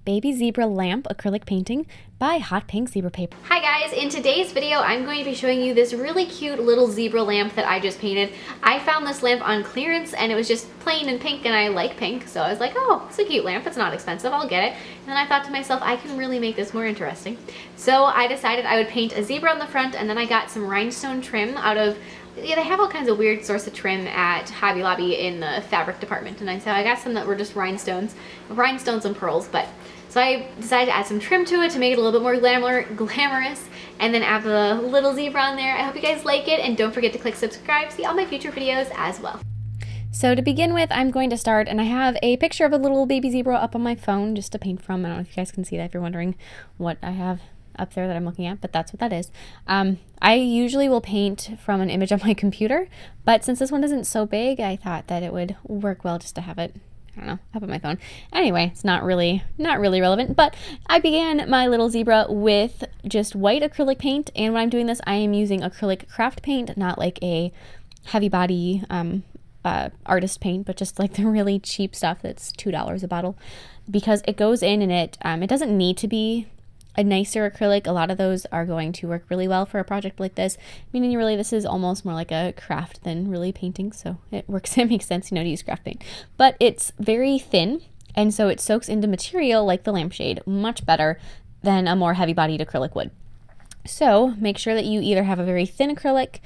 Baby Zebra Lamp Acrylic Painting by HotPinkZebraPaper. Hi guys, in today's video I'm going to be showing you this really cute little zebra lamp that I just painted. I found this lamp on clearance and it was just plain and pink and I like pink, so I was like, oh, it's a cute lamp, it's not expensive, I'll get it. And then I thought to myself, I can really make this more interesting. So I decided I would paint a zebra on the front, and then I got some rhinestone trim out of, yeah, they have all kinds of weird sorts of trim at Hobby Lobby in the fabric department, and so I got some that were just rhinestones and pearls, but so I decided to add some trim to it to make it a little bit more glamorous, and then add the little zebra on there. I hope you guys like it, and don't forget to click subscribe to see all my future videos as well. So to begin with, I'm going to start, and I have a picture of a little baby zebra up on my phone just to paint from. I don't know if you guys can see that if you're wondering what I have up there that I'm looking at, but that's what that is. I usually will paint from an image on my computer, but since this one isn't so big, I thought that it would work well just to have it, I don't know, up on my phone. Anyway, it's not really relevant, but I began my little zebra with just white acrylic paint, and when I'm doing this, I am using acrylic craft paint, not like a heavy body artist paint, but just like the really cheap stuff that's $2 a bottle, because it goes in and it doesn't need to be a nicer acrylic. A lot of those are going to work really well for a project like this, meaning really this is almost more like a craft than really painting, so it works. It makes sense, you know, to use craft paint, but it's very thin, and so it soaks into material like the lampshade much better than a more heavy-bodied acrylic would. So make sure that you either have a very thin acrylic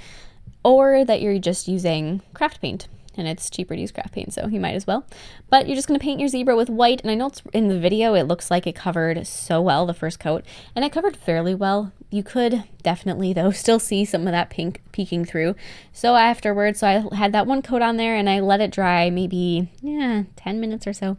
or that you're just using craft paint, and it's cheaper to use craft paint, so you might as well. But you're just going to paint your zebra with white, and I know it's in the video it looks like it covered so well the first coat, and it covered fairly well. You could definitely, though, still see some of that pink peeking through. So afterwards, I had that one coat on there, and I let it dry maybe 10 minutes or so,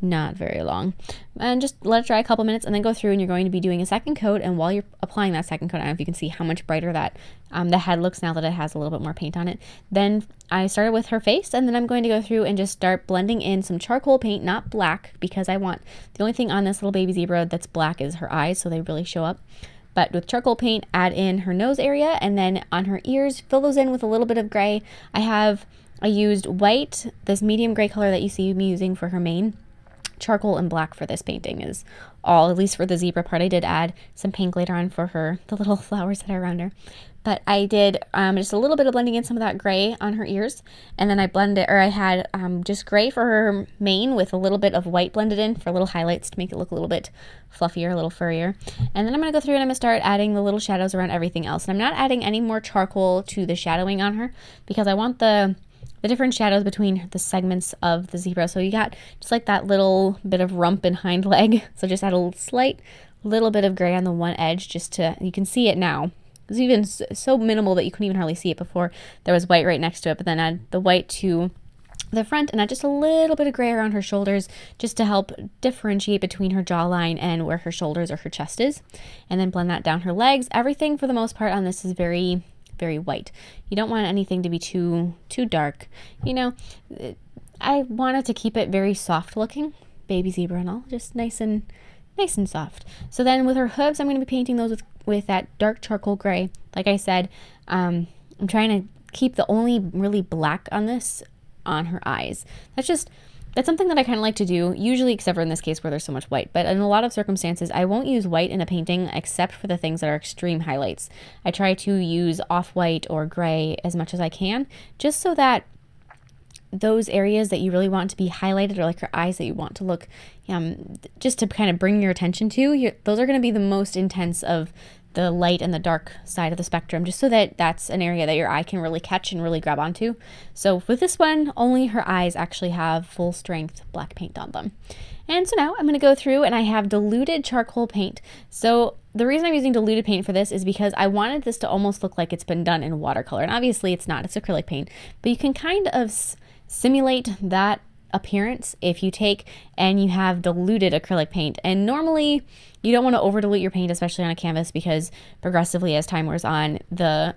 not very long, and just let it dry a couple minutes, and then go through, and you're going to be doing a second coat. And while you're applying that second coat, I don't know if you can see how much brighter that the head looks now that it has a little bit more paint on it. Then I started with her face, and then I'm going to go through and just start blending in some charcoal paint, not black, because I want, the only thing on this little baby zebra that's black is her eyes, so they really show up. But with charcoal paint, add in her nose area, and then on her ears, fill those in with a little bit of gray. I used white, this medium gray color that you see me using for her mane. Charcoal and black for this painting is all, at least for the zebra part. I did add some pink later on for her, the little flowers that are around her. But I did just a little bit of blending in some of that gray on her ears, and then I had just gray for her mane with a little bit of white blended in for little highlights to make it look a little bit fluffier, a little furrier. And then I'm going to go through and I'm going to start adding the little shadows around everything else. And I'm not adding any more charcoal to the shadowing on her, because I want the different shadows between the segments of the zebra. So you got just like that little bit of rump and hind leg. So just add a slight little bit of gray on the one edge, just to, you can see it now. It's even so minimal that you couldn't even hardly see it before. There was white right next to it, but then add the white to the front, and add just a little bit of gray around her shoulders, just to help differentiate between her jawline and where her shoulders or her chest is. And then blend that down her legs. Everything for the most part on this is very white. You don't want anything to be too dark. You know, I wanted to keep it very soft looking, baby zebra and all, just nice and soft. So then with her hooves, I'm going to be painting those with that dark charcoal gray. Like I said, I'm trying to keep the only really black on this on her eyes. That's something that I kind of like to do, usually, except for in this case where there's so much white. But in a lot of circumstances, I won't use white in a painting except for the things that are extreme highlights. I try to use off-white or gray as much as I can, just so that those areas that you really want to be highlighted, or like her eyes that you want to look, just to kind of bring your attention to, those are going to be the most intense of the light and the dark side of the spectrum, just so that that's an area that your eye can really catch and really grab onto. So with this one, only her eyes actually have full strength black paint on them. And so now I'm going to go through, and I have diluted charcoal paint. So the reason I'm using diluted paint for this is because I wanted this to almost look like it's been done in watercolor. And obviously it's not, it's acrylic paint, but you can kind of simulate that appearance if you take and you have diluted acrylic paint. And normally you don't want to over dilute your paint, especially on a canvas, because progressively as time wears on, the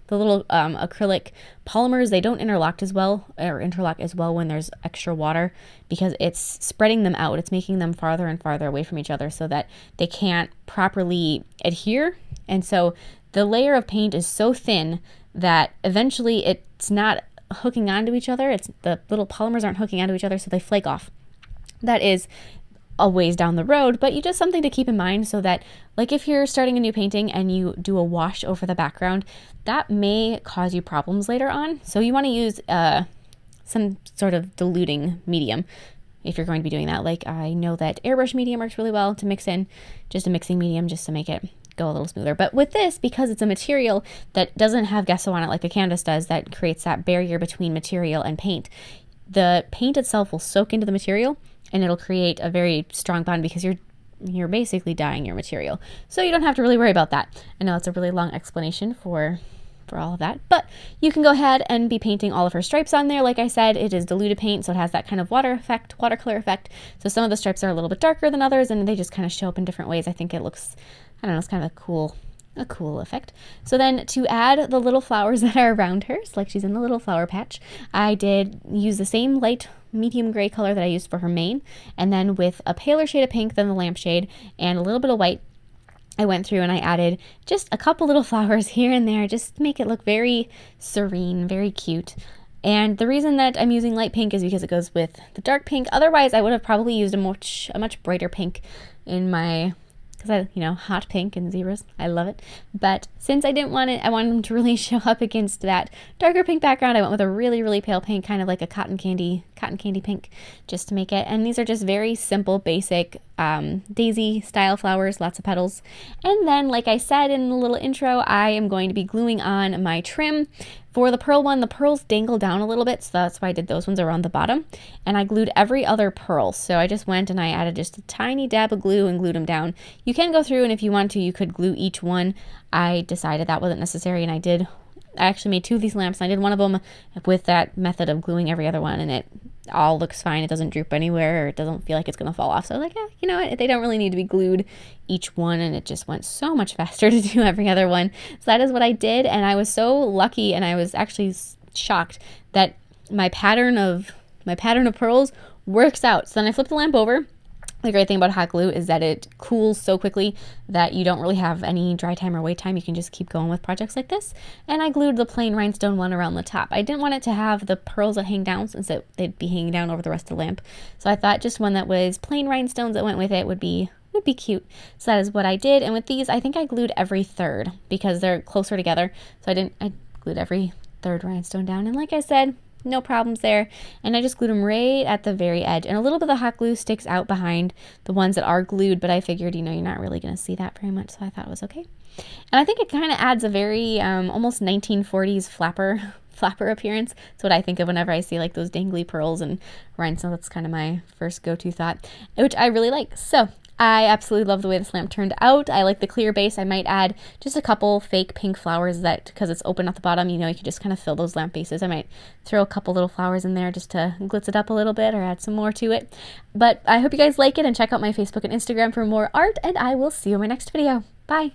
little acrylic polymers, they don't interlock as well when there's extra water, because it's spreading them out. It's making them farther and farther away from each other so that they can't properly adhere. And so the layer of paint is so thin that eventually it's not hooking onto each other. The little polymers aren't hooking onto each other, so they flake off. That is a ways down the road, but you just something to keep in mind so that like if you're starting a new painting and you do a wash over the background, that may cause you problems later on. So you want to use some sort of diluting medium if you're going to be doing that. Like I know that airbrush medium works really well to mix in, just a mixing medium just to make it go a little smoother. But with this, because it's a material that doesn't have gesso on it like a canvas does, that creates that barrier between material and paint, the paint itself will soak into the material and it'll create a very strong bond because you're basically dyeing your material. So you don't have to really worry about that. I know it's a really long explanation for all of that, but you can go ahead and be painting all of her stripes on there. Like I said, it is diluted paint, so it has that kind of watercolor effect. So some of the stripes are a little bit darker than others, and they just kind of show up in different ways. I think it looks, I don't know, it's kind of a cool effect. So then to add the little flowers that are around her, so like she's in the little flower patch, I did use the same light medium gray color that I used for her mane, and then with a paler shade of pink than the lampshade and a little bit of white, I went through and I added just a couple little flowers here and there just to make it look very serene, very cute. And the reason that I'm using light pink is because it goes with the dark pink. Otherwise, I would have probably used a much brighter pink in my, because hot pink and zebras, I love it. But since I didn't want it, I wanted them to really show up against that darker pink background. I went with a really, really pale pink, kind of like a cotton candy pink, just to make it. And these are just very simple, basic daisy style flowers, lots of petals. And then, like I said in the little intro, I am going to be gluing on my trim. For the pearl one, the pearls dangle down a little bit, so that's why I did those ones around the bottom. And I glued every other pearl. So I just went and I added just a tiny dab of glue and glued them down. You can go through, and if you want to, you could glue each one. I decided that wasn't necessary, and I actually made 2 of these lamps, and I did one of them with that method of gluing every other one, and it all looks fine. It doesn't droop anywhere, or it doesn't feel like it's going to fall off. So I was like, you know what? They don't really need to be glued each one, and it just went so much faster to do every other one. So that is what I did, and I was so lucky, and I was actually shocked that my pattern of pearls works out. So then I flipped the lamp over. The great thing about hot glue is that it cools so quickly that you don't really have any dry time or wait time. You can just keep going with projects like this. And I glued the plain rhinestone one around the top. I didn't want it to have the pearls that hang down, since they'd be hanging down over the rest of the lamp. So I thought just one that was plain rhinestones that went with it would be cute. So that is what I did. And with these, I think I glued every third because they're closer together. So I glued every third rhinestone down. And like I said, no problems there. And I just glued them right at the very edge. And a little bit of the hot glue sticks out behind the ones that are glued, but I figured, you're not really going to see that very much, so I thought it was okay. And I think it kind of adds a very almost 1940s flapper appearance. That's what I think of whenever I see like those dangly pearls and rhinestones. That's kind of my first go-to thought, which I really like. So I absolutely love the way this lamp turned out. I like the clear base. I might add just a couple fake pink flowers that, because it's open at the bottom, you can just kind of fill those lamp bases. I might throw a couple little flowers in there just to glitz it up a little bit or add some more to it. But I hope you guys like it, and check out my Facebook and Instagram for more art, and I will see you in my next video. Bye!